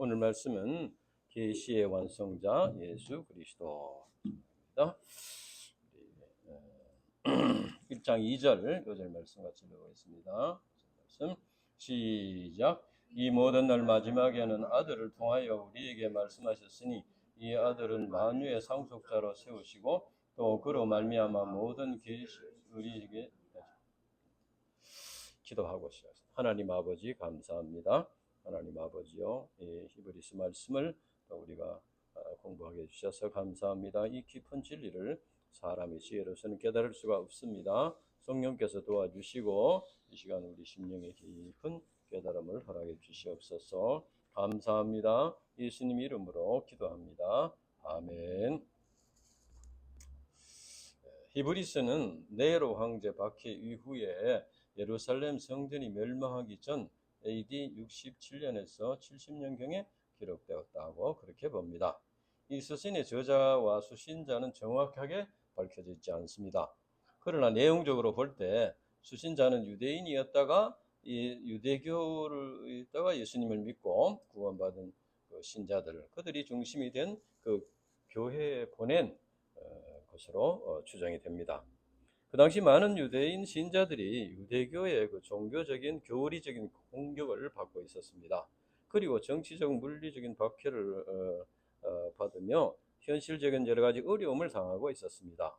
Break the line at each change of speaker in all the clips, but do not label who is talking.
오늘 말씀은 계시의 완성자 예수 그리스도입니다. 1장 2절 요절 말씀 같이 읽어보겠습니다. 말씀 시작. 이 모든 날 마지막에는 아들을 통하여 우리에게 말씀하셨으니 이 아들은 만유의 상속자로 세우시고 또 그로 말미암아 모든 계시 우리에게 기도하고 시작합니다. 하나님 아버지 감사합니다. 하나님 아버지요, 히브리서 말씀을 우리가 공부하게 해주셔서 감사합니다. 이 깊은 진리를 사람의 지혜로서는 깨달을 수가 없습니다. 성령께서 도와주시고 이 시간 우리 심령의 깊은 깨달음을 허락해 주시옵소서. 감사합니다. 예수님 이름으로 기도합니다. 아멘. 히브리서는 네로 황제 박해 이후에 예루살렘 성전이 멸망하기 전 AD 67년에서 70년경에 기록되었다고 그렇게 봅니다. 이 서신의 저자와 수신자는 정확하게 밝혀져 있지 않습니다. 그러나 내용적으로 볼 때 수신자는 유대인이었다가 유대교를 있다가 예수님을 믿고 구원받은 그 신자들, 그들이 중심이 된 그 교회에 보낸 것으로 추정이 됩니다. 그 당시 많은 유대인 신자들이 유대교의 그 종교적인 교리적인 공격을 받고 있었습니다. 그리고 정치적 물리적인 박해를 받으며 현실적인 여러 가지 어려움을 당하고 있었습니다.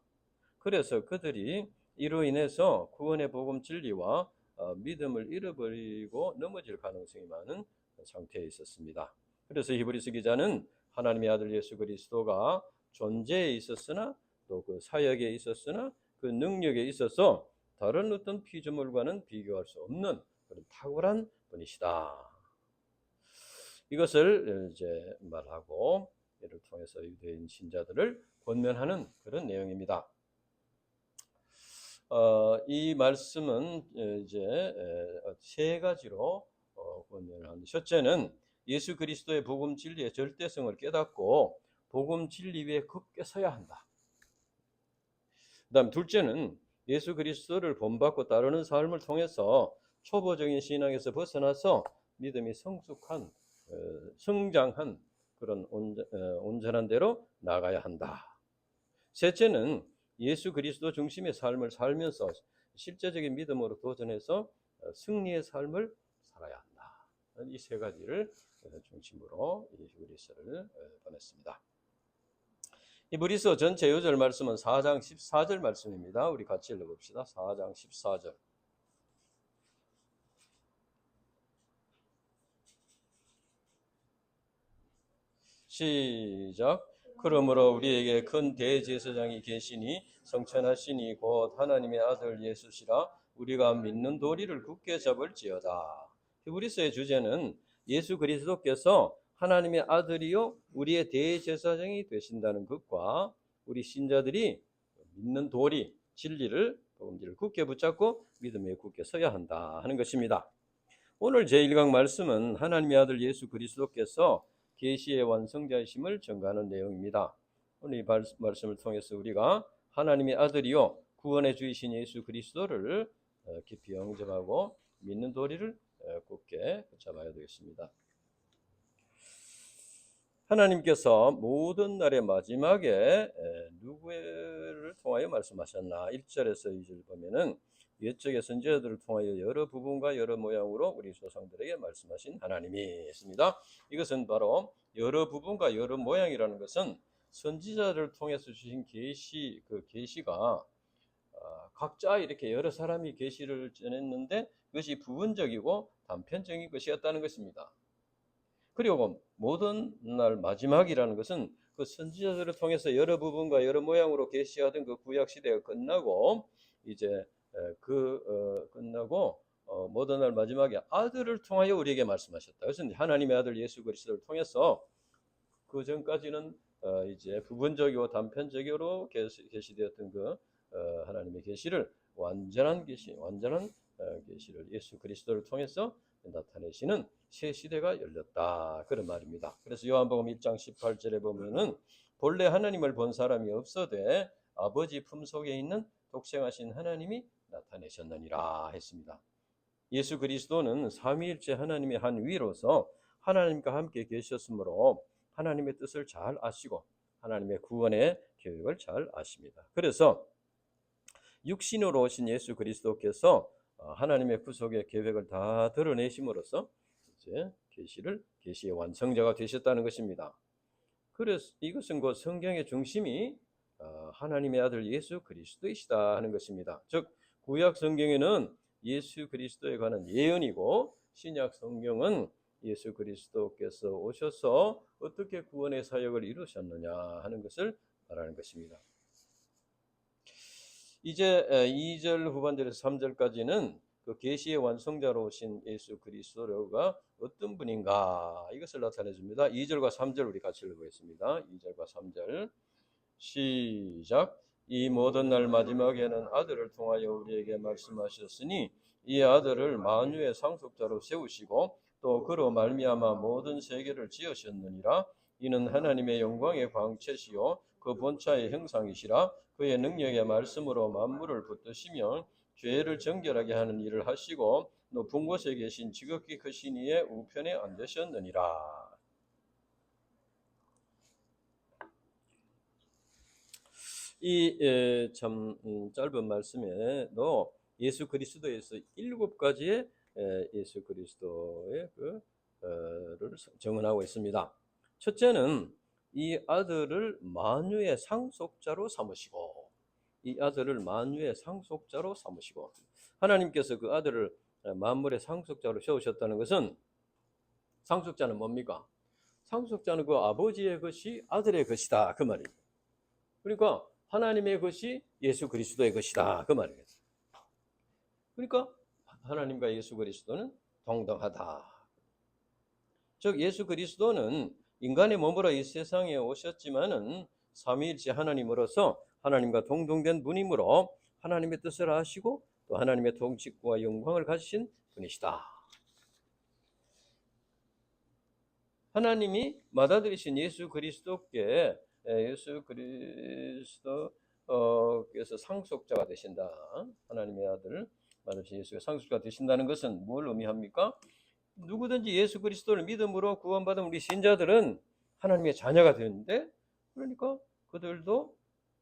그래서 그들이 이로 인해서 구원의 복음 진리와 믿음을 잃어버리고 넘어질 가능성이 많은 상태에 있었습니다. 그래서 히브리서 기자는 하나님의 아들 예수 그리스도가 존재에 있었으나 또 그 사역에 있었으나 그 능력에 있어서 다른 어떤 피조물과는 비교할 수 없는 그런 탁월한 분이시다. 이것을 이제 말하고 이를 통해서 유대인 신자들을 권면하는 그런 내용입니다. 이 말씀은 이제 세 가지로 권면을 합니다. 첫째는 예수 그리스도의 복음 진리의 절대성을 깨닫고 복음 진리 위에 굳게 서야 한다. 그다음 둘째는 예수 그리스도를 본받고 따르는 삶을 통해서 초보적인 신앙에서 벗어나서 믿음이 성숙한 성장한 그런 온전한 대로 나가야 한다. 셋째는 예수 그리스도 중심의 삶을 살면서 실제적인 믿음으로 도전해서 승리의 삶을 살아야 한다. 이 세 가지를 중심으로 이 히브리서를 보냈습니다. 히브리서 전체 요절 말씀은 4장 14절 말씀입니다. 우리 같이 읽어봅시다. 4장 14절. 시작. 그러므로 우리에게 큰 대제사장이 계시니 성천하시니 곧 하나님의 아들 예수시라 우리가 믿는 도리를 굳게 잡을지어다. 히브리서의 주제는 예수 그리스도께서 하나님의 아들이요 우리의 대제사장이 되신다는 것과 우리 신자들이 믿는 도리, 진리를 복음지를 굳게 붙잡고 믿음에 굳게 서야 한다 하는 것입니다. 오늘 제1강 말씀은 하나님의 아들 예수 그리스도께서 계시의 완성자이심을 증거하는 내용입니다. 오늘 이 말씀을 통해서 우리가 하나님의 아들이요 구원의 주이신 예수 그리스도를 깊이 영접하고 믿는 도리를 굳게 붙잡아야 되겠습니다. 하나님께서 모든 날의 마지막에 누구를 통하여 말씀하셨나? 1절에서 2절 보면은 옛적의 선지자들을 통하여 여러 부분과 여러 모양으로 우리 조상들에게 말씀하신 하나님이 있습니다. 이것은 바로 여러 부분과 여러 모양이라는 것은 선지자를 통해서 주신 계시, 그 계시가 각자 이렇게 여러 사람이 계시를 전했는데 그것이 부분적이고 단편적인 것이었다는 것입니다. 그리고 모든 날 마지막이라는 것은 그 선지자들을 통해서 여러 부분과 여러 모양으로 계시하던 그 구약 시대가 끝나고 이제 끝나고 모든 날 마지막에 아들을 통하여 우리에게 말씀하셨다. 그래서 하나님의 아들 예수 그리스도를 통해서 그 전까지는 이제 부분적이고 단편적으로 계시되었던 그 하나님의 계시를 완전한 계시를 예수 그리스도를 통해서 나타내시는 새 시대가 열렸다 그런 말입니다. 그래서 요한복음 1장 18절에 보면은 본래 하나님을 본 사람이 없어되 아버지 품속에 있는 독생하신 하나님이 나타내셨느니라 했습니다. 예수 그리스도는 삼위일체 하나님의 한 위로서 하나님과 함께 계셨으므로 하나님의 뜻을 잘 아시고 하나님의 구원의 계획을 잘 아십니다. 그래서 육신으로 오신 예수 그리스도께서 하나님의 구속의 계획을 다 드러내심으로써 이제 계시의 완성자가 되셨다는 것입니다. 그래서 이것은 곧 성경의 중심이 하나님의 아들 예수 그리스도이시다 하는 것입니다. 즉 구약 성경에는 예수 그리스도에 관한 예언이고 신약 성경은 예수 그리스도께서 오셔서 어떻게 구원의 사역을 이루셨느냐 하는 것을 말하는 것입니다. 이제 2절 후반절에서 3절까지는 그 계시의 완성자로 오신 예수 그리스도가 어떤 분인가 이것을 나타내 줍니다. 2절과 3절 우리 같이 읽어보겠습니다. 2절과 3절 시작. 이 모든 날 마지막에는 아들을 통하여 우리에게 말씀하셨으니 이 아들을 만유의 상속자로 세우시고 또 그로 말미암아 모든 세계를 지으셨느니라. 이는 하나님의 영광의 광채시요 그 본차의 형상이시라. 그의 능력의 말씀으로 만물을 붙드시며 죄를 정결하게 하는 일을 하시고 높은 곳에 계신 지극히 크신 이의 우편에 앉으셨느니라. 이 참 짧은 말씀에도 예수 그리스도에서 7가지의 예수 그리스도의 를 정언하고 있습니다. 첫째는 이 아들을 만유의 상속자로 삼으시고 하나님께서 그 아들을 만물의 상속자로 세우셨다는 것은 상속자는 뭡니까? 상속자는 그 아버지의 것이 아들의 것이다 그 말입니다. 그러니까 하나님의 것이 예수 그리스도의 것이다 그 말이겠죠. 그러니까 하나님과 예수 그리스도는 동등하다. 즉 예수 그리스도는 인간의 몸으로 이 세상에 오셨지만은 삼위일체 하나님으로서 하나님과 동등된 분이므로 하나님의 뜻을 아시고 또 하나님의 통치과 영광을 가지신 분이시다. 하나님이 받아들이신 예수 그리스도께서 상속자가 되신다. 하나님의 아들 받으신 예수가 상속자가 되신다는 것은 뭘 의미합니까? 누구든지 예수 그리스도를 믿음으로 구원받은 우리 신자들은 하나님의 자녀가 되는데 그러니까 그들도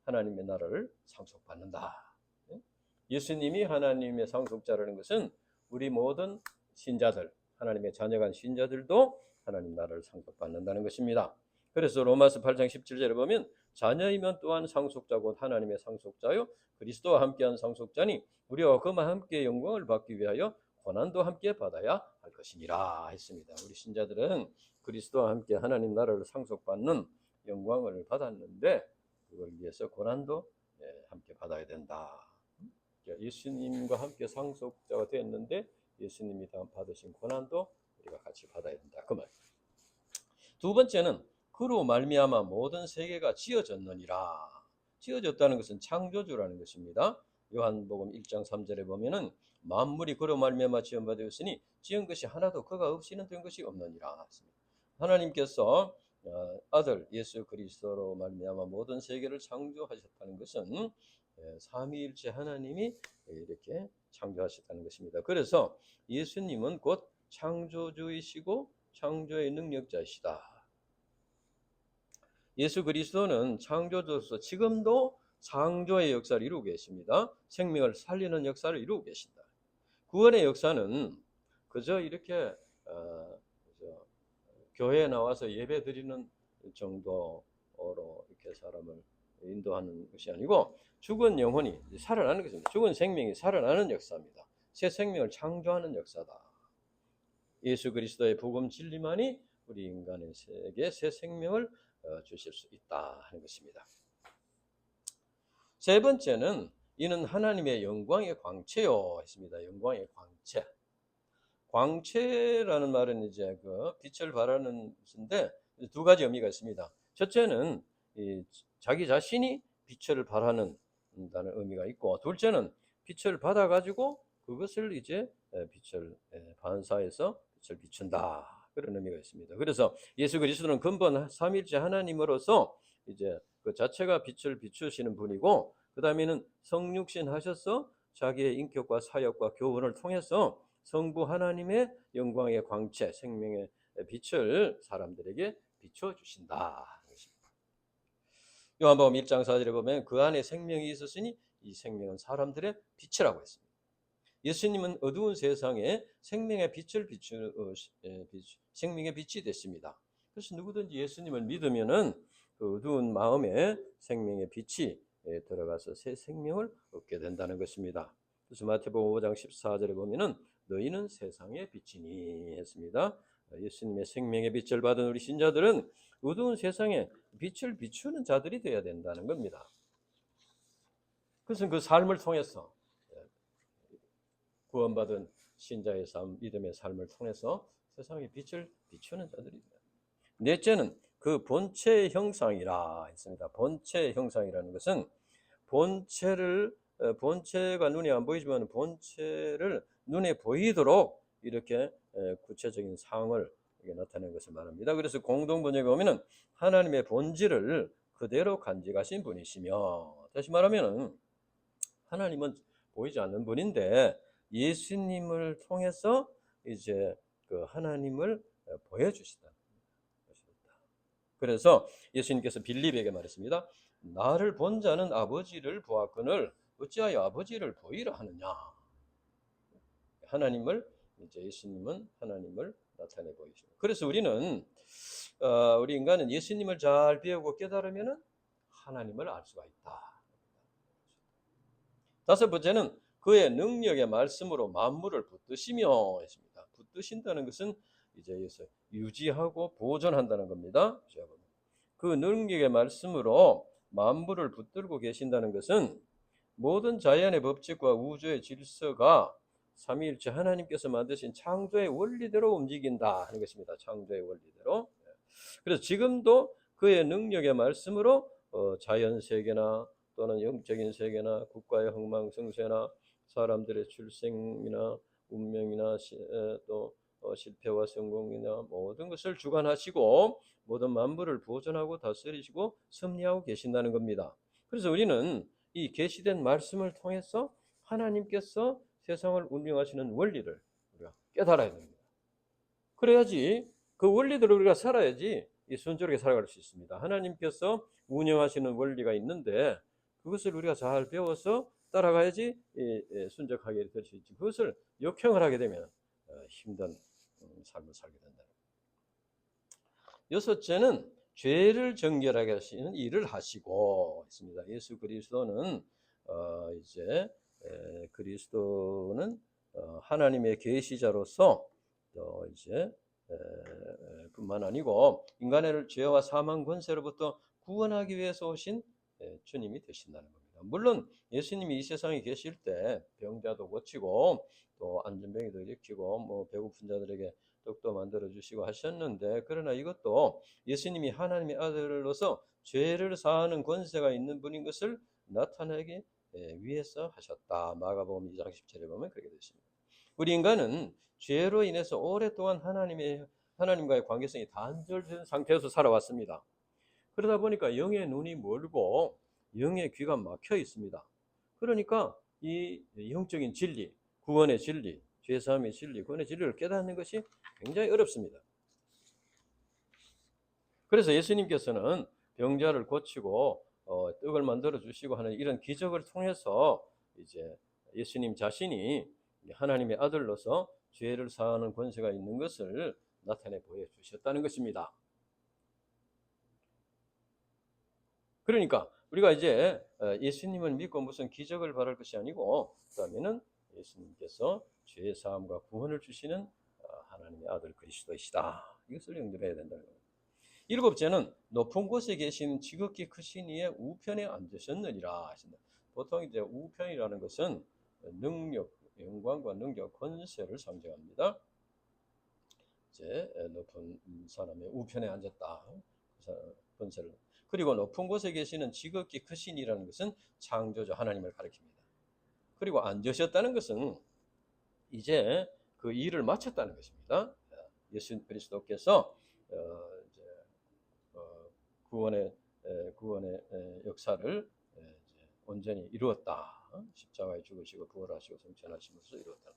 하나님의 나라를 상속받는다. 예수님이 하나님의 상속자라는 것은 우리 모든 신자들, 하나님의 자녀간 신자들도 하나님 나라를 상속받는다는 것입니다. 그래서 로마서 8장 17절에 보면 자녀이면 또한 상속자 곧 하나님의 상속자요 그리스도와 함께한 상속자니 우리와 그와 함께 영광을 받기 위하여 고난도 함께 받아야 할 것이니라 했습니다. 우리 신자들은 그리스도와 함께 하나님 나라를 상속받는 영광을 받았는데 그걸 위해서 고난도 함께 받아야 된다. 예수님과 함께 상속자가 되었는데 예수님이 받으신 고난도 우리가 같이 받아야 된다. 그 말. 두 번째는 그로 말미암아 모든 세계가 지어졌느니라. 지어졌다는 것은 창조주라는 것입니다. 요한복음 1장 3절에 보면은 만물이 그로 말미암아 지음받았으니 지은 것이 하나도 그가 없이는 된 것이 없느니라. 하나님께서 아들 예수 그리스도로 말미암아 모든 세계를 창조하셨다는 것은 삼위일체 하나님이 이렇게 창조하셨다는 것입니다. 그래서 예수님은 곧 창조주이시고 창조의 능력자이시다. 예수 그리스도는 창조주로서 지금도 창조의 역사를 이루고 계십니다. 생명을 살리는 역사를 이루고 계신다. 구원의 역사는 그저 이렇게 교회에 나와서 예배 드리는 정도로 이렇게 사람을 인도하는 것이 아니고 죽은 영혼이 살아나는 것입니다. 죽은 생명이 살아나는 역사입니다. 새 생명을 창조하는 역사다. 예수 그리스도의 복음 진리만이 우리 인간에게 새 생명을 주실 수 있다 하는 것입니다. 세 번째는 이는 하나님의 영광의 광채요 했습니다. 영광의 광채. 광채라는 말은 이제 그 빛을 발하는 것인데 두 가지 의미가 있습니다. 첫째는 자기 자신이 빛을 발하는 의미가 있고, 둘째는 빛을 받아 가지고 그것을 이제 빛을 반사해서 빛을 비춘다 그런 의미가 있습니다. 그래서 예수 그리스도는 근본 삼위일체 하나님으로서 이제 그 자체가 빛을 비추시는 분이고, 그 다음에는 성육신 하셔서 자기의 인격과 사역과 교훈을 통해서 성부 하나님의 영광의 광채, 생명의 빛을 사람들에게 비춰주신다. 요한복음 1장 4절에 보면 그 안에 생명이 있었으니 이 생명은 사람들의 빛이라고 했습니다. 예수님은 어두운 세상에 생명의 빛을 생명의 빛이 됐습니다. 그래서 누구든지 예수님을 믿으면은 그 어두운 마음에 생명의 빛이 들어가서 새 생명을 얻게 된다는 것입니다. 그래서 마태복음 5장 14절에 보면은 너희는 세상의 빛이니 했습니다. 예수님의 생명의 빛을 받은 우리 신자들은 어두운 세상에 빛을 비추는 자들이 되어야 된다는 겁니다. 그래서 그 삶을 통해서 구원받은 신자의 삶, 믿음의 삶을 통해서 세상에 빛을 비추는 자들입니다. 넷째는 그 본체의 형상이라 했습니다. 본체의 형상이라는 것은 본체가 눈에 안 보이지만 본체를 눈에 보이도록 이렇게 구체적인 상을 나타낸 것을 말합니다. 그래서 공동번역에 보면은 하나님의 본질을 그대로 간직하신 분이시며, 다시 말하면 하나님은 보이지 않는 분인데 예수님을 통해서 이제 그 하나님을 보여주시다. 그래서 예수님께서 빌립에게 말했습니다. 나를 본 자는 아버지를 보았거늘 어찌하여 아버지를 보이라 하느냐. 하나님을 이제 예수님은 하나님을 나타내 보이십니다. 그래서 우리 인간은 예수님을 잘 배우고 깨달으면은 하나님을 알 수가 있다. 다섯 번째는 그의 능력의 말씀으로 만물을 붙드시며 했습니다. 붙드신다는 것은 이제 유지하고 보존한다는 겁니다. 그 능력의 말씀으로 만물을 붙들고 계신다는 것은 모든 자연의 법칙과 우주의 질서가 삼위일체 하나님께서 만드신 창조의 원리대로 움직인다 하는 것입니다. 창조의 원리대로. 그래서 지금도 그의 능력의 말씀으로 자연 세계나 또는 영적인 세계나 국가의 흥망성쇠나 사람들의 출생이나 운명이나 또 실패와 성공이나 모든 것을 주관하시고 모든 만물을 보존하고 다스리시고 섭리하고 계신다는 겁니다. 그래서 우리는 이 계시된 말씀을 통해서 하나님께서 세상을 운영하시는 원리를 우리가 깨달아야 됩니다. 그래야지 그 원리대로 우리가 살아야지 순조롭게 살아갈 수 있습니다. 하나님께서 운영하시는 원리가 있는데 그것을 우리가 잘 배워서 따라가야지 순적하게 될 수 있지. 그것을 역행을 하게 되면 힘든 삶을 살게 된다. 여섯째는 죄를 정결하게 하시는 일을 하시고 있습니다. 예수 그리스도는 그리스도는 하나님의 계시자로서 또 이제 뿐만 아니고 인간을 죄와 사망 권세로부터 구원하기 위해서 오신 주님이 되신다는 겁니다. 물론 예수님이 이 세상에 계실 때 병자도 고치고 또 안전병이도 일으키고 뭐 배고픈 자들에게 떡도 만들어 주시고 하셨는데, 그러나 이것도 예수님이 하나님의 아들로서 죄를 사하는 권세가 있는 분인 것을 나타내기 위해서 하셨다. 마가복음 2장 10절에 보면 그렇게 되십니다. 우리 인간은 죄로 인해서 오랫동안 하나님과의 관계성이 단절된 상태에서 살아왔습니다. 그러다 보니까 영의 눈이 멀고 영의 귀가 막혀 있습니다. 그러니까 이 영적인 진리, 구원의 진리, 죄사함의 진리, 구원의 진리를 깨닫는 것이 굉장히 어렵습니다. 그래서 예수님께서는 병자를 고치고 떡을 만들어 주시고 하는 이런 기적을 통해서 이제 예수님 자신이 하나님의 아들로서 죄를 사하는 권세가 있는 것을 나타내 보여주셨다는 것입니다. 그러니까 우리가 이제 예수님을 믿고 무슨 기적을 바랄 것이 아니고, 그다음에는 예수님께서 죄 사함과 구원을 주시는 하나님의 아들 그리스도이시다. 이것을 영접해야 된다는 겁니다. 일곱째는 높은 곳에 계신 지극히 크신 이의 우편에 앉으셨느니라 하신다. 보통 이제 우편이라는 것은 능력, 영광과 능력, 권세를 상징합니다. 이제 높은 사람의 우편에 앉았다. 권세를. 그리고 높은 곳에 계시는 지극히 크신 이라는 것은 창조주 하나님을 가리킵니다. 그리고 앉으셨다는 것은 이제 그 일을 마쳤다는 것입니다. 예수 그리스도께서 구원의 역사를 온전히 이루었다. 십자가에 죽으시고 부활하시고 승천하심으로써 이루었다.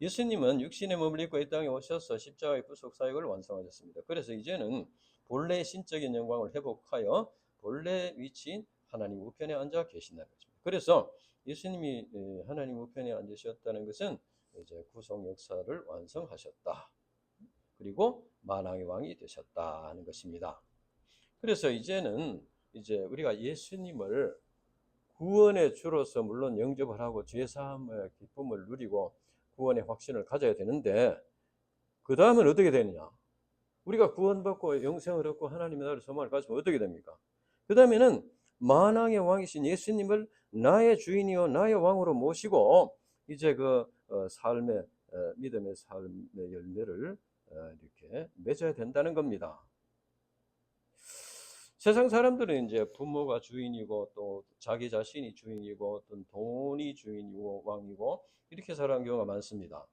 예수님은 육신의 몸을 입고 이 땅에 오셔서 십자가의 구속 사역을 완성하셨습니다. 그래서 이제는 본래 신적인 영광을 회복하여 본래 위치인 하나님 우편에 앉아 계신다는 것입니다. 그래서 예수님이 하나님 우편에 앉으셨다는 것은 이제 구속 역사를 완성하셨다. 그리고 만왕의 왕이 되셨다 하는 것입니다. 그래서 이제는 이제 우리가 예수님을 구원의 주로서 물론 영접을 하고 죄사함의 기쁨을 누리고 구원의 확신을 가져야 되는데 그 다음은 어떻게 되느냐? 우리가 구원받고 영생을 얻고 하나님의 나라를 소망을 가지면 어떻게 됩니까? 그 다음에는 만왕의 왕이신 예수님을 나의 주인이요 나의 왕으로 모시고 이제 그 삶의 믿음의 삶의 열매를 이렇게 맺어야 된다는 겁니다. 세상 사람들은 이제 부모가 주인이고 또 자기 자신이 주인이고 어떤 돈이 주인이고 왕이고 이렇게 살아가는 경우가 많습니다.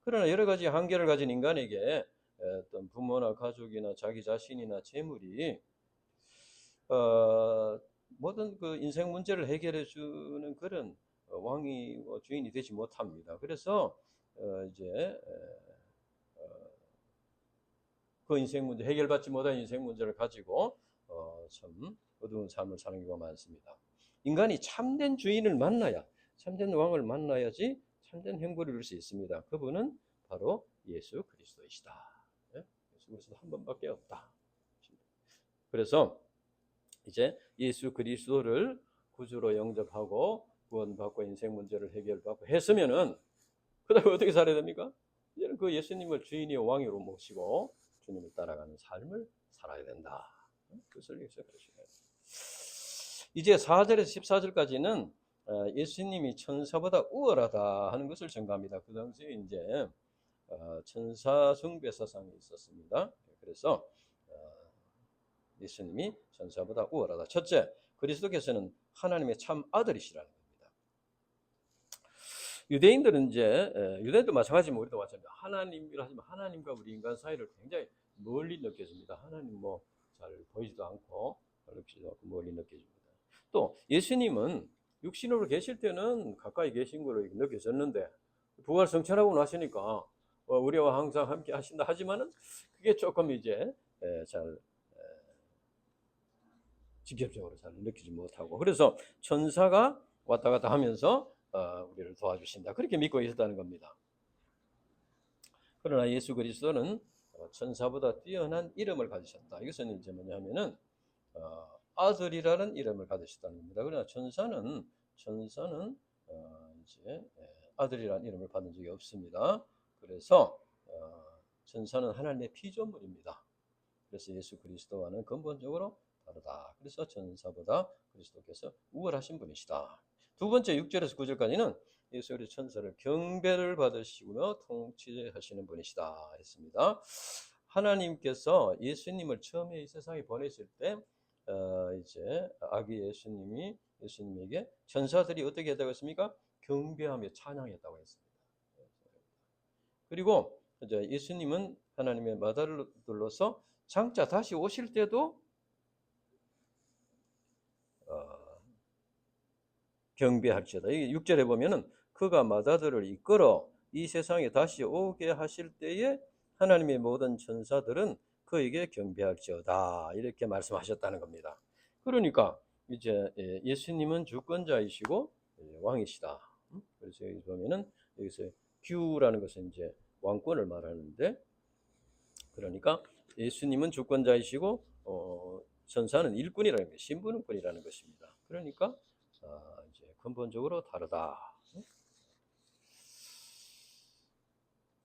그러나 여러 가지 한계를 가진 인간에게 어떤 부모나 가족이나 자기 자신이나 재물이 모든 그 인생 문제를 해결해 주는 그런 왕이 주인이 되지 못합니다. 그래서 이제 그 인생 문제 해결받지 못한 인생 문제를 가지고 참 어두운 삶을 사는 경우가 많습니다. 인간이 참된 주인을 만나야 참된 왕을 만나야지 참된 행복을 누릴 수 있습니다. 그분은 바로 예수 그리스도이시다. 예수 그리스도 한 번밖에 없다. 그래서 이제 예수 그리스도를 구주로 영접하고 구원받고 인생 문제를 해결받고 했으면은 그다음에 어떻게 살아야 됩니까? 이제는 그 예수님을 주인이요 왕으로 모시고 주님을 따라가는 삶을 살아야 된다. 그것을 여기서 보시면 이제 4절에서 14절까지는 예수님이 천사보다 우월하다 하는 것을 증거합니다. 그 당시에 이제 천사 숭배 사상이 있었습니다. 그래서 예수님이 천사보다 우월하다. 첫째, 그리스도께서는 하나님의 참 아들이시라는 겁니다. 유대인들은 이제 유대인도 마찬가지지만 우리도 마찬가지입니다. 하나님이라 하지만 하나님과 우리 인간 사이를 굉장히 멀리 느껴집니다. 하나님 뭐 잘 보이지도 않고 넓지도 않고 멀리 느껴집니다. 또 예수님은 육신으로 계실 때는 가까이 계신 걸로 느껴졌는데 부활 성천하고 나시니까 우리와 항상 함께 하신다 하지만은 그게 조금 이제 잘 직접적으로 잘 느끼지 못하고 그래서 천사가 왔다 갔다 하면서 우리를 도와주신다 그렇게 믿고 있었다는 겁니다. 그러나 예수 그리스도는 천사보다 뛰어난 이름을 가지셨다. 이것은 이제 뭐냐면은 아들이라는 이름을 가지셨다는 겁니다. 그러나 천사는 이제 아들이라는 이름을 받은 적이 없습니다. 그래서 천사는 하나님의 피조물입니다. 그래서 예수 그리스도와는 근본적으로 다르다. 그래서 천사보다 그리스도께서 우월하신 분이시다. 두 번째 6절에서 9절까지는 예수 그리스도 천사를 경배를 받으시며 통치하시는 분이시다 했습니다. 하나님께서 예수님을 처음에 이 세상에 보내실 때 이제 아기 예수님에게 천사들이 어떻게 했다고 했습니까? 경배하며 찬양했다고 했습니다. 그리고 이제 예수님은 하나님의 마다들로서 장차 다시 오실 때도 경배할지어다. 6절에 보면은 그가 마다들을 이끌어 이 세상에 다시 오게 하실 때에 하나님의 모든 천사들은 그에게 경배할지어다. 이렇게 말씀하셨다는 겁니다. 그러니까 이제 예수님은 주권자이시고 왕이시다. 그래서 여기 보면은 여기서 규라는 것은 이제 왕권을 말하는데 그러니까 예수님은 주권자이시고 천사는 일꾼이라는 것, 신분권이라는 것입니다. 그러니까 이제 근본적으로 다르다.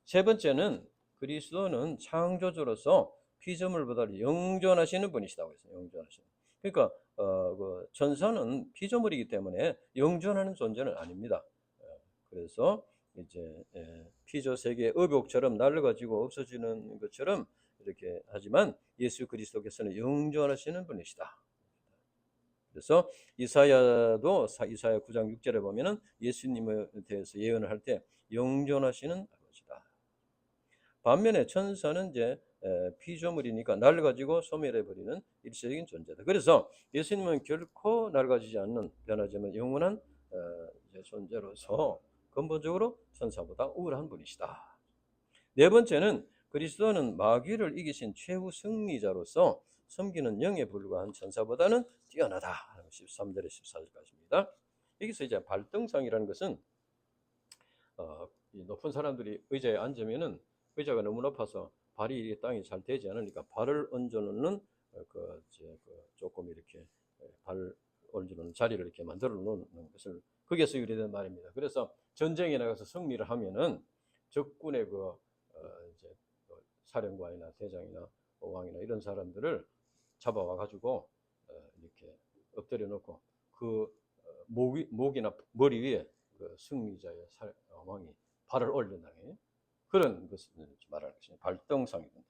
세 번째는 그리스도는 창조주로서 피조물보다 영존하시는 분이시다고 했어요. 영존하시는. 그러니까 그 천사는 피조물이기 때문에 영존하는 존재는 아닙니다. 그래서 이제 피조 세계의 의복처럼 날려가지고 없어지는 것처럼 이렇게 하지만 예수 그리스도께서는 영존하시는 분이시다. 그래서 이사야도 이사야 9장 6절에 보면은 예수님에 대해서 예언을 할 때 영존하시는 아버지다. 반면에 천사는 이제 피조물이니까 낡아지고 소멸해 버리는 일시적인 존재다. 그래서 예수님은 결코 낡아지지 않는 변하지 않는 영원한 이제 존재로서 근본적으로 천사보다 우월한 분이시다. 네 번째는 그리스도는 마귀를 이기신 최후 승리자로서 섬기는 영에 불과한 천사보다는 뛰어나다. 13절에 14절까지입니다. 여기서 이제 발등상이라는 것은 이 높은 사람들이 의자에 앉으면은 의자가 너무 높아서 발이 땅에 잘 되지 않으니까 발을 얹어놓는 조금 이렇게 발 얹어놓는 자리를 이렇게 만들어 놓는 것을 거기에서 유래된 말입니다. 그래서 전쟁에 나가서 승리를 하면은 적군의 이제 사령관이나 대장이나 왕이나 이런 사람들을 잡아와 가지고 이렇게 엎드려 놓고 그 목이나 머리 위에 그 승리자의 왕이 발을 올린다는 그런 것을 말하는 것입니다. 발등상입니다.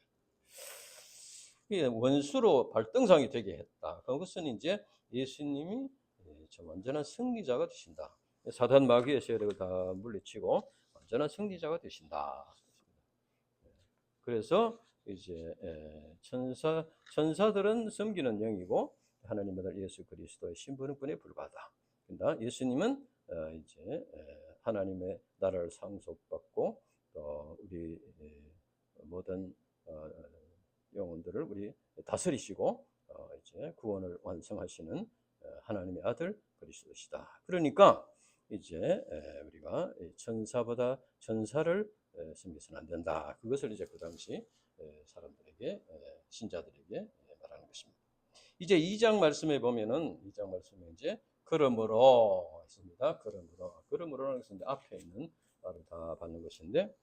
원수로 발등상이 되게 했다. 그것은 이제 예수님이 완전한 승리자가 되신다. 사단 마귀의 세력을 다 물리치고 완전한 승리자가 되신다. 그래서 이제 천사들은 섬기는 영이고 하나님의 아들 예수 그리스도의 신분권에 불과하다. 그러나 예수님은 이제 하나님의 나라를 상속받고 우리 모든 영혼들을 우리 다스리시고 이제 구원을 완성하시는 하나님의 아들 그리스도시다. 그러니까 이제 우리가 천사보다 천사를 섬겨서는 안 된다. 그것을 이제 그 당시 사람들에게 신자들에게 말하는 것입니다. 이제 2장 말씀에 보면은 2장 말씀에 이제 그러므로 있습니다. 그러므로라는 것은 앞에 있는 말을 다 받는 것인데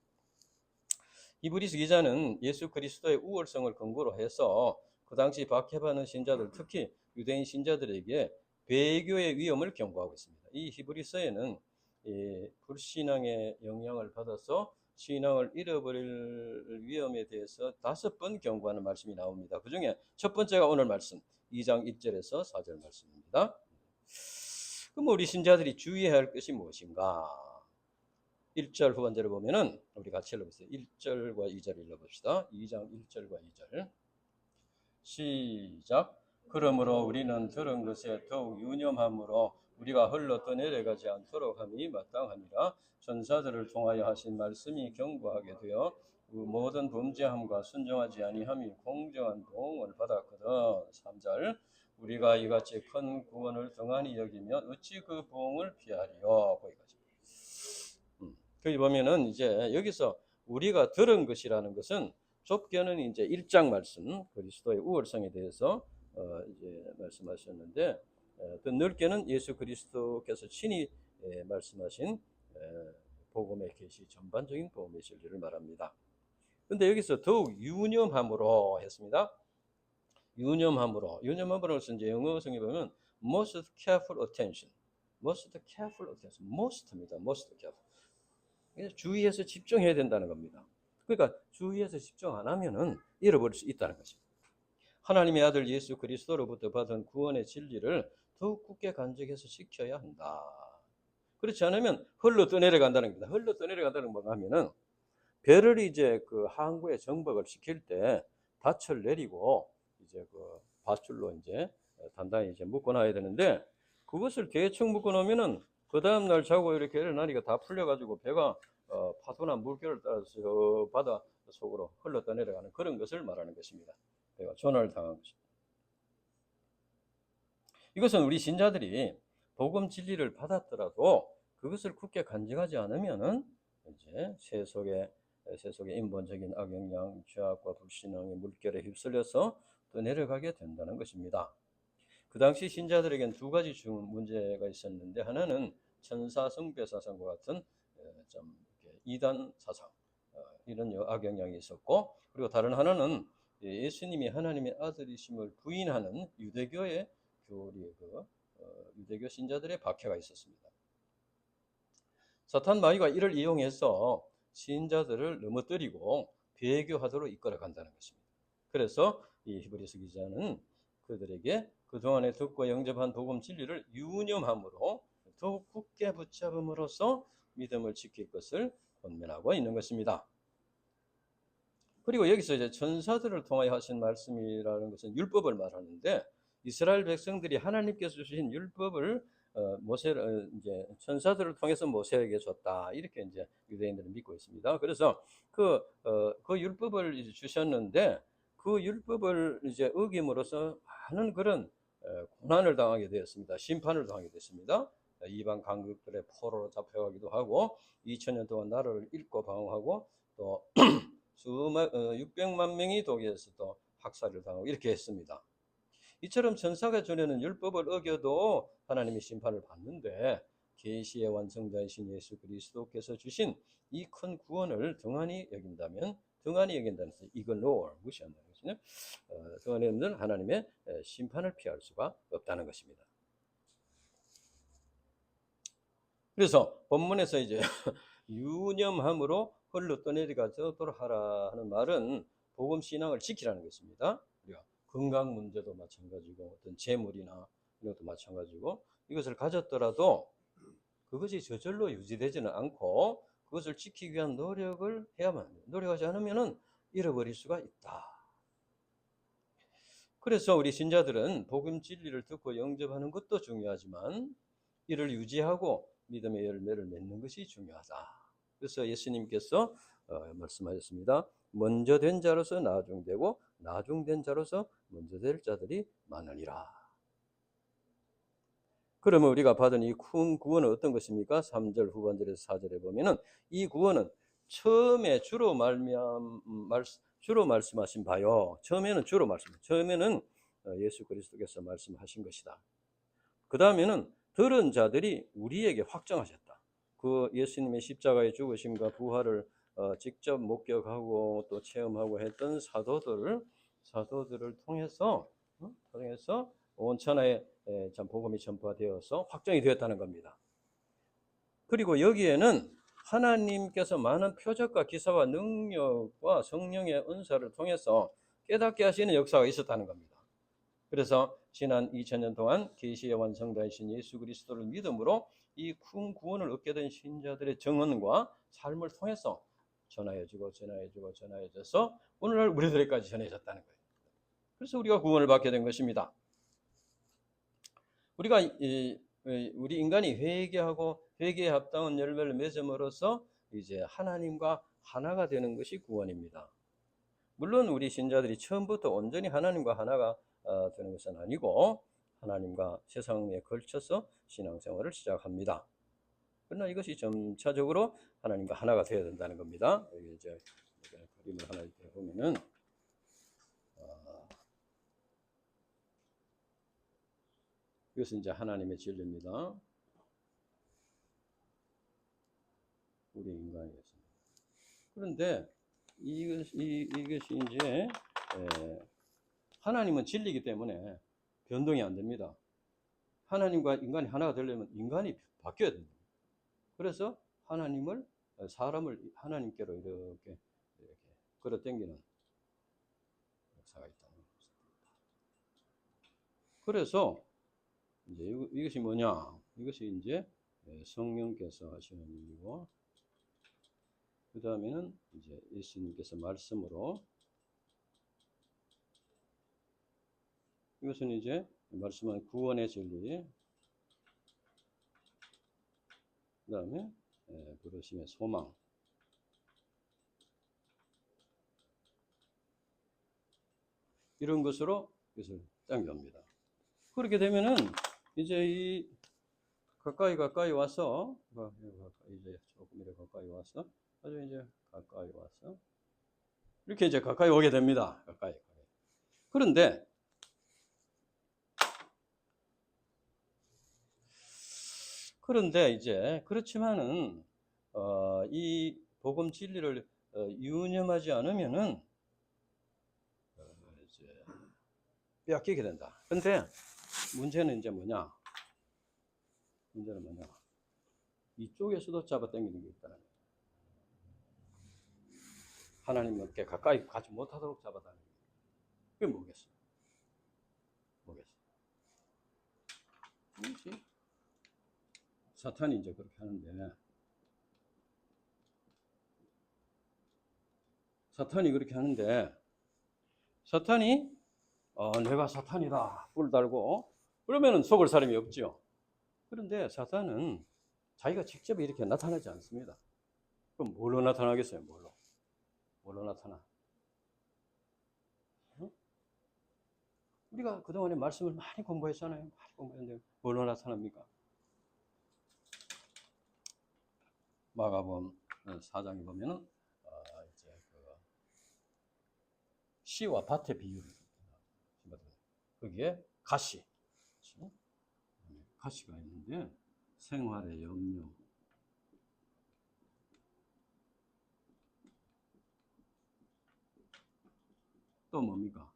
히브리서 기자는 예수 그리스도의 우월성을 근거로 해서 그 당시 박해받는 신자들 특히 유대인 신자들에게 배교의 위험을 경고하고 있습니다. 이 히브리서에는 불신앙의 영향을 받아서 신앙을 잃어버릴 위험에 대해서 5번 경고하는 말씀이 나옵니다. 그 중에 첫 번째가 오늘 말씀 2장 1절에서 4절 말씀입니다. 그럼 우리 신자들이 주의해야 할 것이 무엇인가? 1절 후반절을 보면은 우리 같이 읽어보세요. 1절과 2절 읽어봅시다. 2장 1절과 2절 시작. 그러므로 우리는 들은 것에 더욱 유념함으로 우리가 흘러 떠내려가지 않도록 함이 마땅하니라. 천사들을 통하여 하신 말씀이 경고하게 되어 모든 범죄함과 순종하지 아니함이 공정한 보응을 받았거든. 3절 우리가 이같이 큰 구원을 등한히 여기면 어찌 그 보응을 피하리요. 거기까지. 거기 보면은 이제 여기서 우리가 들은 것이라는 것은 좁게는 이제 1장 말씀 그리스도의 우월성에 대해서 이제 말씀하셨는데 더 넓게는 예수 그리스도께서 친히 말씀하신 복음의 계시 전반적인 복음의 진리를 말합니다. 그런데 여기서 더욱 유념함으로 했습니다. 유념함으로는 이제 영어 성에 보면 most careful attention, most입니다. most careful. 주의해서 집중해야 된다는 겁니다. 그러니까 주의해서 집중 안 하면은 잃어버릴 수 있다는 것입니다. 하나님의 아들 예수 그리스도로부터 받은 구원의 진리를 더욱 굳게 간직해서 지켜야 한다. 그렇지 않으면 흘러 떠내려간다는 겁니다. 흘러 떠내려간다는 건 뭐냐면은 배를 이제 그 항구에 정박을 시킬 때 닻을 내리고 이제 그 밧줄로 이제 단단히 이제 묶어놔야 되는데 그것을 대충 묶어놓으면은 그 다음 날 자고 이렇게 일어나니까 다 풀려가지고 배가 파도나 물결을 따라서 바다 속으로 흘러 떠내려가는 그런 것을 말하는 것입니다. 배가 조난을 당한 것입니다. 이것은 우리 신자들이 복음 진리를 받았더라도 그것을 굳게 간직하지 않으면은 이제 세속의 인본적인 악영향, 죄악과 불신앙의 물결에 휩쓸려서 또 내려가게 된다는 것입니다. 그 당시 신자들에겐 두 가지 문제가 있었는데 하나는 천사 숭배 사상과 같은 좀 이단 사상 이런 악영향이 있었고 그리고 다른 하나는 예수님이 하나님의 아들이심을 부인하는 유대교의 유대교 신자들의 박해가 있었습니다. 사탄 마귀가 이를 이용해서 신자들을 넘어뜨리고 배교하도록 이끌어 간다는 것입니다. 그래서 이 히브리서 기자는 그들에게 그동안에 듣고 영접한 복음 진리를 유념함으로 더욱 굳게 붙잡음으로써 믿음을 지킬 것을 권면하고 있는 것입니다. 그리고 여기서 이제 천사들을 통하여 하신 말씀이라는 것은 율법을 말하는데 이스라엘 백성들이 하나님께서 주신 율법을 모세를 이제 천사들을 통해서 모세에게 줬다. 이렇게 이제 유대인들은 믿고 있습니다. 그래서 그 율법을 이제 주셨는데 그 율법을 이제 어김으로써 많은 그런 고난을 당하게 되었습니다. 심판을 당하게 됐습니다. 이방 강국들의 포로로 잡혀가기도 하고 2000년 동안 나라를 잃고 방황하고 또 600만 명이 독일에서 또 학살을 당하고 이렇게 했습니다. 이처럼 천사가 전에는 율법을 어겨도 하나님의 심판을 받는데 계시의 완성자이신 예수 그리스도께서 주신 이 큰 구원을 등한히 여긴다면 등한히 여긴다는 뜻, 이글노어 무시한다는 것이죠. 등한히 여긴다면 하나님의 심판을 피할 수가 없다는 것입니다. 그래서 본문에서 이제 유념함으로 흘러 떠내려가도록 하라 하는 말은 복음 신앙을 지키라는 것입니다. 우리가 건강 문제도 마찬가지고 어떤 재물이나 이런 것도 마찬가지고 이것을 가졌더라도 그것이 저절로 유지되지는 않고 그것을 지키기 위한 노력을 해야만 합니다. 노력하지 않으면 잃어버릴 수가 있다. 그래서 우리 신자들은 복음 진리를 듣고 영접하는 것도 중요하지만 이를 유지하고 믿음의 열매를 맺는 것이 중요하다. 그래서 예수님께서 말씀하셨습니다. 먼저 된 자로서 나중되고 나중된 자로서 먼저 될 자들이 많으리라. 그러면 우리가 받은 이 큰 구원은 어떤 것입니까? 3절 후반절에서 4절에 보면은 이 구원은 처음에 주로 말씀하신 바요. 처음에는 예수 그리스도께서 말씀하신 것이다. 그 다음에는 들은 자들이 우리에게 확정하셨다. 그 예수님의 십자가의 죽으심과 부활을 직접 목격하고 또 체험하고 했던 사도들을 통해서 온 천하에 참 복음이 전파되어서 확정이 되었다는 겁니다. 그리고 여기에는 하나님께서 많은 표적과 기사와 능력과 성령의 은사를 통해서 깨닫게 하시는 역사가 있었다는 겁니다. 그래서 지난 2000년 동안 계시의 완성자이신 예수 그리스도를 믿음으로 이 큰 구원을 얻게 된 신자들의 증언과 삶을 통해서 전하여져서 오늘날 우리들에게까지 전해졌다는 거예요. 그래서 우리가 구원을 받게 된 것입니다. 우리 인간이 회개에 합당한 열매를 맺음으로써 이제 하나님과 하나가 되는 것이 구원입니다. 물론 우리 신자들이 처음부터 온전히 하나님과 하나가 되는 것은 아니고 하나님과 세상에 걸쳐서 신앙생활을 시작합니다. 그러나 이것이 점차적으로 하나님과 하나가 되어야 된다는 겁니다. 여기 이제 그림을 하나 이렇게 보면은 이것은 이제 하나님의 진리입니다. 우리 인간이었습니다. 그런데 이것이 이제 하나님은 진리이기 때문에 변동이 안 됩니다. 하나님과 인간이 하나가 되려면 인간이 바뀌어야 됩니다. 그래서 사람을 하나님께로 이렇게 끌어당기는 역사가 있다는 것입니다. 그래서 이제 이것이 뭐냐? 이것이 이제 성령께서 하시는 일이고, 그 다음에는 이제 예수님께서 말씀으로, 이것은 이제 말씀한 구원의 진리, 그 다음에 부르심의 소망, 이런 것으로 이것을 당깁니다. 그렇게 되면은 이제 이 가까이 와서 이제 조금 이렇게 가까이 와서 아주 이제 가까이 와서 이렇게 이제 가까이 오게 됩니다. 가까이. 그런데 이제 그렇지만은 이 복음 진리를 유념하지 않으면은 이제 빼앗기게 된다. 근데 문제는 뭐냐? 이쪽에서도 잡아당기는 게 있다는 거예요. 하나님께 가까이 가지 못하도록 잡아당기는 거예요. 그게 뭐겠어요? 이것이 사탄이 이제 그렇게 하는데, 사탄이 내가 사탄이다 뿔 달고 그러면은 속을 사람이 없죠. 그런데 사탄은 자기가 직접 이렇게 나타나지 않습니다. 그럼 뭘로 나타나겠어요? 뭘로 나타나? 응? 우리가 그동안에 말씀을 많이 공부했잖아요. 많이 공부했는데 뭘로 나타납니까? 마가복음 4장에 보면은 이제 씨와 밭의 비유를 거기에 가시가 있는데 생활의 염려, 또 뭡니까?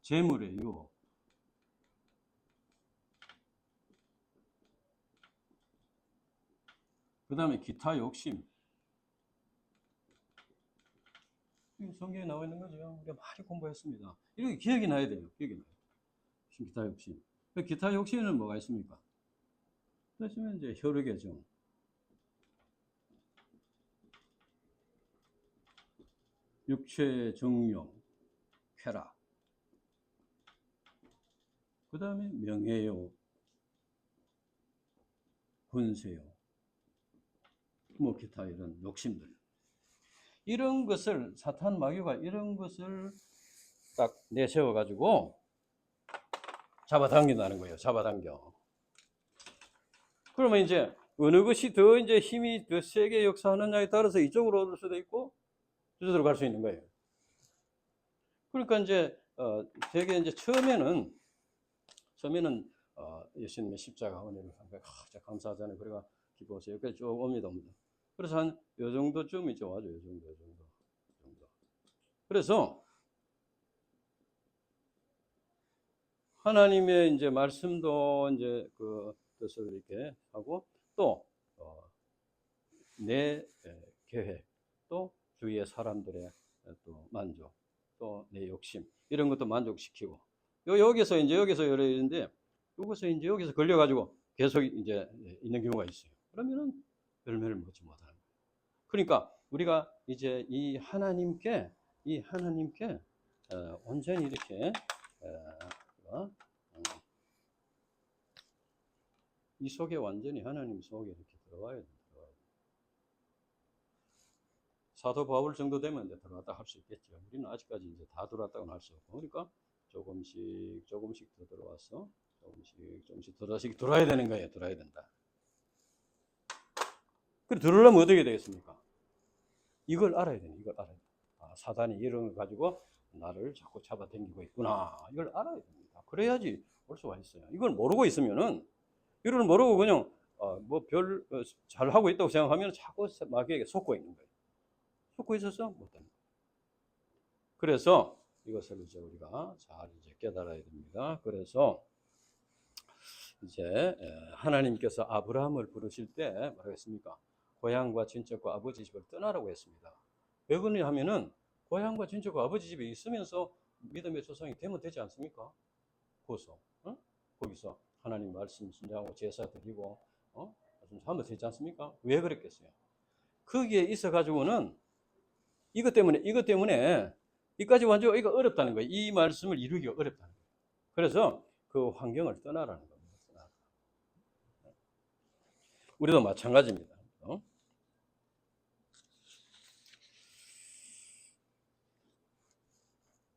재물의 유혹, 그 다음에 기타 욕심. 성경에 나와 있는 거죠. 우리가 많이 공부했습니다. 이렇게 기억이 나야 돼요. 기억이 나요. 기타 욕심. 기타 욕심에는 뭐가 있습니까? 그러시면 이제 혈육의 정, 육체의 정욕, 쾌락, 그 다음에 명예욕, 권세욕, 뭐 기타 이런 욕심들. 이런 것을 사탄 마귀가 이런 것을 딱 내세워 가지고 잡아당긴다는 거예요. 잡아당겨. 그러면 이제 어느 것이 더 이제 힘이 더 세게 역사하느냐에 따라서 이쪽으로 오를 수도 있고 저쪽으로 갈 수 있는 거예요. 그러니까 이제 되게 이제 처음에는 예수님의 십자가 은혜를 진짜 감사하잖아요. 그래가 기뻐서 여기까지 쭉 옵니다. 그래서 한 요 정도쯤 이제 와죠. 요 정도. 그래서 하나님의 이제 말씀도 이제 그 뜻을 이렇게 하고 또 내 계획, 또 주위의 사람들의 또 만족, 또 내 욕심 이런 것도 만족시키고 여기서 여러 있는데 여기서 걸려가지고 계속 이제 있는 경우가 있어요. 그러면은 열매를 맺지 못하는 거예요. 그러니까 우리가 이제 이 하나님께 온전히 이렇게 이 속에 완전히 하나님 속에 이렇게 들어와야 돼요. 사도 바울 정도 되면 이제 들어왔다 할 수 있겠죠. 우리는 아직까지 이제 다 들어왔다고는 할 수 없고, 그러니까 조금씩 더 들어와서 조금씩 들어와야 되는 거예요. 들어야 된다. 그래 들으려면 어떻게 되겠습니까? 이걸 알아야 돼요. 이걸 알아야 돼요. 사단이 이런 걸 가지고 나를 자꾸 잡아당기고 있구나. 이걸 알아야 됩니다. 그래야지 올 수가 있어요. 이걸 모르고 있으면은 이걸 모르고 그냥 잘 하고 있다고 생각하면 자꾸 마귀에게 속고 있는 거예요. 속고 있어서 못하는 거예요. 그래서 이것을 이제 우리가 잘 이제 깨달아야 됩니다. 그래서 이제 하나님께서 아브라함을 부르실 때 뭐라고 했습니까? 고향과 친척과 아버지 집을 떠나라고 했습니다. 왜 그러냐 하면은 고향과 친척과 아버지 집에 있으면서 믿음의 조상이 되면 되지 않습니까? 거기서 하나님 말씀 순종하고 제사 드리고 하면 되지 않습니까? 왜 그랬겠어요? 거기에 있어 가지고는 이것 때문에 이까지 완전 이거 어렵다는 거예요. 이 말씀을 이루기가 어렵다는 거예요. 그래서 그 환경을 떠나라는 겁니다. 우리도 마찬가지입니다.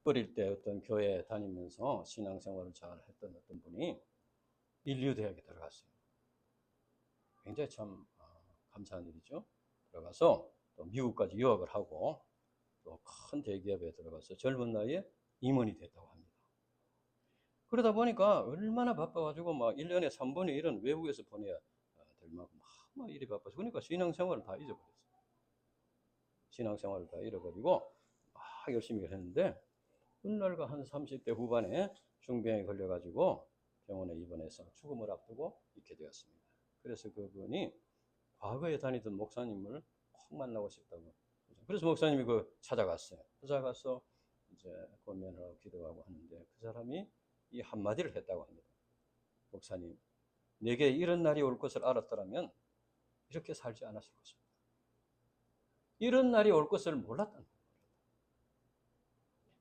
어릴 때 어떤 교회 다니면서 신앙생활을 잘 했던 어떤 분이 인류대학에 들어갔어요. 굉장히 참 감사한 일이죠. 들어가서 또 미국까지 유학을 하고 또 큰 대기업에 들어가서 젊은 나이에 임원이 됐다고 합니다. 그러다 보니까 얼마나 바빠가지고 막 1년에 3분의 1은 외국에서 보내야 될 만큼 막 일이 바빠서 그러니까 신앙생활을 다 잊어버렸어요. 신앙생활을 다 잃어버리고 막 열심히 했는데 어느 날가 한 30대 후반에 중병에 걸려가지고 병원에 입원해서 죽음을 앞두고 있게 되었습니다. 그래서 그분이 과거에 다니던 목사님을 꼭 만나고 싶다고. 그래서 목사님이 찾아갔어요. 찾아가서 이제 권면을 하고 기도하고 하는데 그 사람이 이 한마디를 했다고 합니다. 목사님, 내게 이런 날이 올 것을 알았더라면 이렇게 살지 않았을 것입니다. 이런 날이 올 것을 몰랐다는 거예요.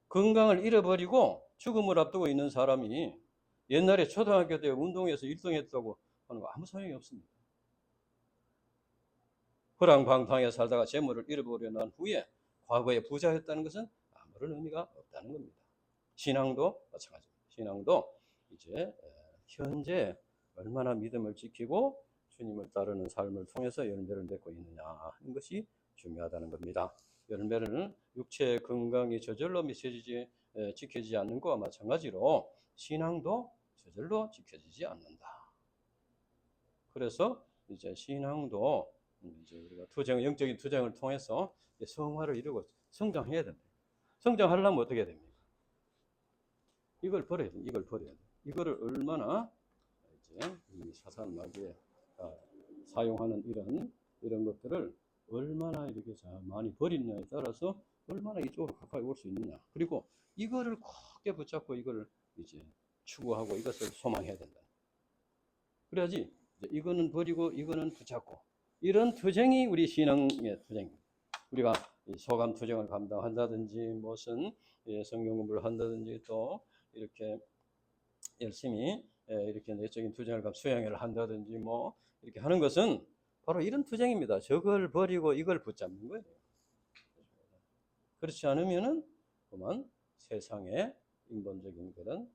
건강을 잃어버리고 죽음을 앞두고 있는 사람이 옛날에 초등학교 때 운동에서 1등 했다고 하는 거 아무 소용이 없습니다. 허랑방탕에 살다가 재물을 잃어버려 난 후에 과거에 부자였다는 것은 아무런 의미가 없다는 겁니다. 신앙도 마찬가지입니다. 신앙도 이제 현재 얼마나 믿음을 지키고 주님을 따르는 삶을 통해서 열매를 맺고 있느냐 하는 것이 중요하다는 겁니다. 열매는 육체의 건강이 저절로 지켜지지 않는 것과 마찬가지로 신앙도 저절로 지켜지지 않는다. 그래서 이제 신앙도 이제 우리가 영적인 투쟁을 통해서 성화를 이루고 성장해야 됩니다. 성장하려면 어떻게 됩니까? 이걸 버려야 돼. 이걸 버려야 돼. 이거를 얼마나 이제 이 사탄 마귀에 사용하는 이런 것들을 얼마나 이렇게 많이 버리느냐에 따라서 얼마나 이쪽으로 가까이 올 수 있느냐. 그리고 이거를 굳게 붙잡고 이걸 이제 추구하고 이것을 소망해야 된다. 그래야지 이거는 버리고 이거는 붙잡고 이런 투쟁이 우리 신앙의 투쟁입니다. 우리가 소감 투쟁을 감당한다든지 무슨 성경 공부를 한다든지 또 이렇게 열심히 이렇게 내적인 투쟁을 수행을 한다든지 뭐 이렇게 하는 것은 바로 이런 투쟁입니다. 저걸 버리고 이걸 붙잡는 거예요. 그렇지 않으면은 그만 세상의 인본적인 그런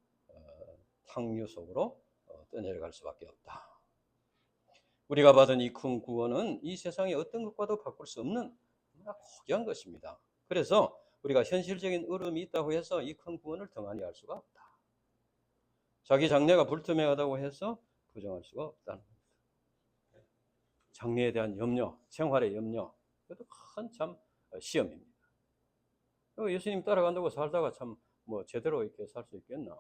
탕류 속으로 떠내려갈 수밖에 없다. 우리가 받은 이 큰 구원은 이 세상의 어떤 것과도 바꿀 수 없는 너무나 고귀한 것입니다. 그래서 우리가 현실적인 어려움이 있다고 해서 이 큰 구원을 등한히 할 수가 없다. 자기 장래가 불투명하다고 해서 부정할 수가 없다는 겁니다. 장래에 대한 염려, 생활의 염려, 그것도 큰 참 시험입니다. 예수님 따라간다고 살다가 참 뭐 제대로 이렇게 살 수 있겠나?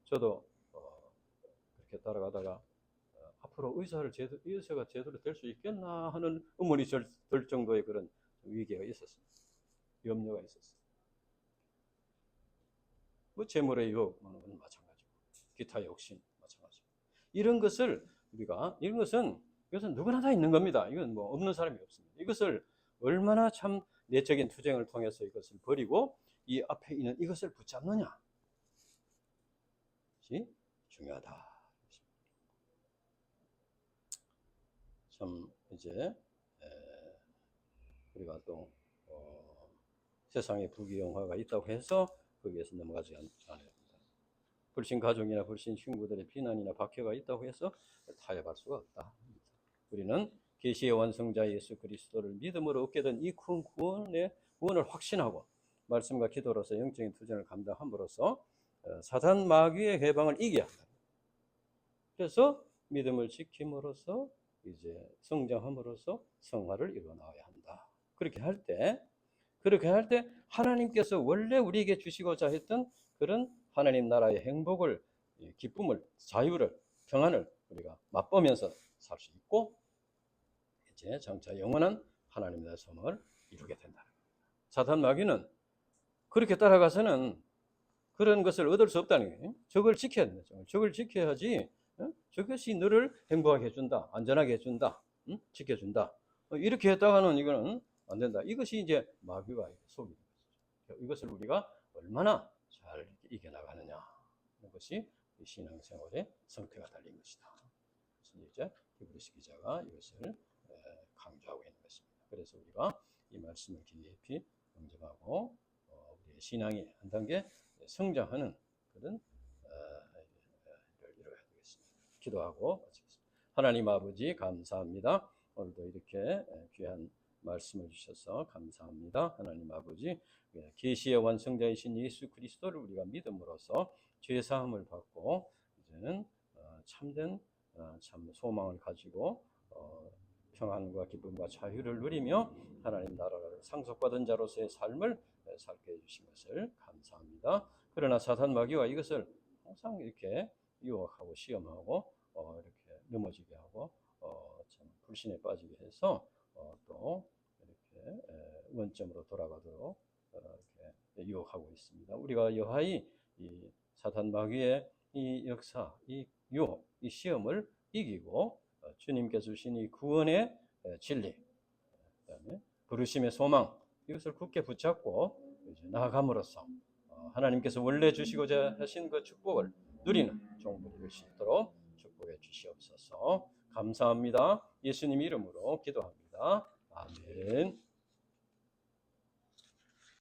저도 그렇게 따라가다가 앞으로 의사가 제대로 될 수 있겠나 하는 의문이 들 정도의 그런 위기가 있었습니다. 염려가 있었어요. 뭐 재물의 유혹은 마찬가지고 기타의 욕심 마찬가지고 이런 것은 이것은 누구나 다 있는 겁니다. 이건 뭐 없는 사람이 없습니다. 이것을 얼마나 참 내적인 투쟁을 통해서 이것을 버리고 이 앞에 있는 이것을 붙잡느냐 것이 중요하다. 참 이제 우리가 또 세상에 부귀영화가 있다고 해서 거기에서 넘어가지 않아야 합니다. 불신 가족이나 불신 친구들의 비난이나 박해가 있다고 해서 타협할 수가 없다. 우리는 계시의 완성자 예수 그리스도를 믿음으로 얻게 된 이 큰 구원을 확신하고 말씀과 기도로서 영적인 투쟁을 감당함으로써 사단 마귀의 해방을 이겨야 한다. 그래서 믿음을 지킴으로써 이제 성장함으로써 성화를 이루어 나가야 한다. 그렇게 할 때 하나님께서 원래 우리에게 주시고자 했던 그런 하나님 나라의 행복을, 기쁨을, 자유를, 평안을 우리가 맛보면서 살 수 있고 이제 장차 영원한 하나님 나라의 소망을 이루게 된다. 사탄 마귀는 그렇게 따라가서는 그런 것을 얻을 수 없다는 거예요. 저걸 지켜야 된다. 저걸 지켜야지 저것이 너를 행복하게 해준다. 안전하게 해준다. 지켜준다. 이렇게 했다가는 이거는 안 된다. 이것이 이제 마귀가 속이는 것이죠. 이것을 우리가 얼마나 잘 이겨나가느냐 하는 것이 신앙생활의 성패가 달린 것이다. 그래서 이제 히브리서 기자가 이것을 강조하고 있는 것입니다. 그래서 우리가 이 말씀을 깊이 경험하고 우리의 신앙이 한 단계 성장하는 그런 일을 이루어야 되겠습니다. 기도하고 마치겠습니다. 하나님 아버지 감사합니다. 오늘도 이렇게 귀한 말씀을 주셔서 감사합니다. 하나님 아버지 계시의 완성자이신 예수 그리스도를 우리가 믿음으로써 죄 사함을 받고 이제는 참된 참 소망을 가지고 평안과 기쁨과 자유를 누리며 하나님 나라를 상속받은 자로서의 삶을 살게 해주신 것을 감사합니다. 그러나 사탄 마귀가 이것을 항상 이렇게 유혹하고 시험하고 이렇게 넘어지게 하고 참 불신에 빠지게 해서 또 이렇게 원점으로 돌아가도록 이렇게 유혹하고 있습니다. 우리가 여하이 이 사탄 마귀의 이 역사, 이 유혹, 이 시험을 이기고 주님께서 주신 이 구원의 진리, 그다음에 부르심의 소망 이것을 굳게 붙잡고 이제 나아감으로써 하나님께서 원래 주시고자 하신 그 축복을 누리는 종들이 될 수 있도록 축복해 주시옵소서. 감사합니다. 예수님 이름으로 기도합니다. 아멘.